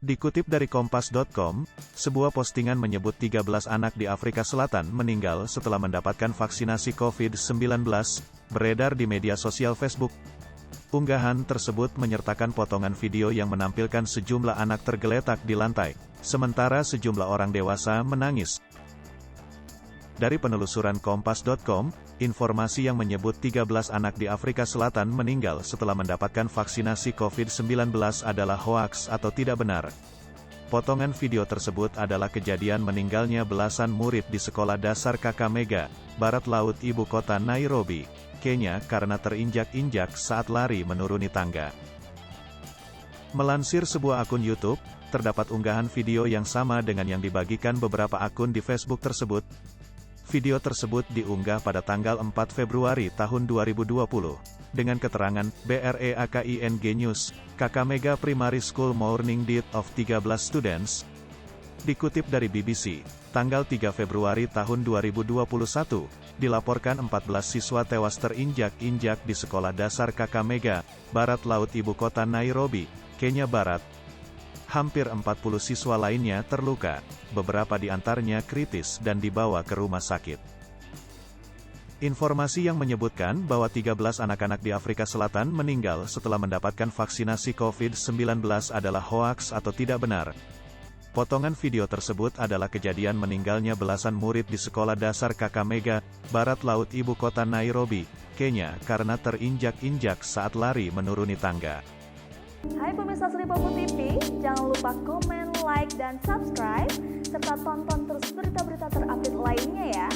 Dikutip dari Kompas.com, sebuah postingan menyebut 13 anak di Afrika Selatan meninggal setelah mendapatkan vaksinasi COVID-19, beredar di media sosial Facebook. Unggahan tersebut menyertakan potongan video yang menampilkan sejumlah anak tergeletak di lantai, sementara sejumlah orang dewasa menangis. Dari penelusuran Kompas.com, informasi yang menyebut 13 anak di Afrika Selatan meninggal setelah mendapatkan vaksinasi COVID-19 adalah hoaks atau tidak benar. Potongan video tersebut adalah kejadian meninggalnya belasan murid di sekolah dasar Kakamega, barat laut ibu kota Nairobi, Kenya karena terinjak-injak saat lari menuruni tangga. Melansir sebuah akun YouTube, terdapat unggahan video yang sama dengan yang dibagikan beberapa akun di Facebook tersebut. Video tersebut diunggah pada tanggal 4 Februari tahun 2020, dengan keterangan, BREAKING News, Kakamega Primary School Morning Death of 13 Students. Dikutip dari BBC, tanggal 3 Februari tahun 2021, dilaporkan 14 siswa tewas terinjak-injak di sekolah dasar Kakamega, barat laut ibu kota Nairobi, Kenya Barat. Hampir 40 siswa lainnya terluka, beberapa di antaranya kritis dan dibawa ke rumah sakit. Informasi yang menyebutkan bahwa 13 anak-anak di Afrika Selatan meninggal setelah mendapatkan vaksinasi COVID-19 adalah hoaks atau tidak benar. Potongan video tersebut adalah kejadian meninggalnya belasan murid di sekolah dasar Kakamega, barat laut ibu kota Nairobi, Kenya karena terinjak-injak saat lari menuruni tangga. Hai pemirsa Sri Popo TV, jangan lupa komen, like, dan subscribe, serta tonton terus berita-berita terupdate lainnya ya.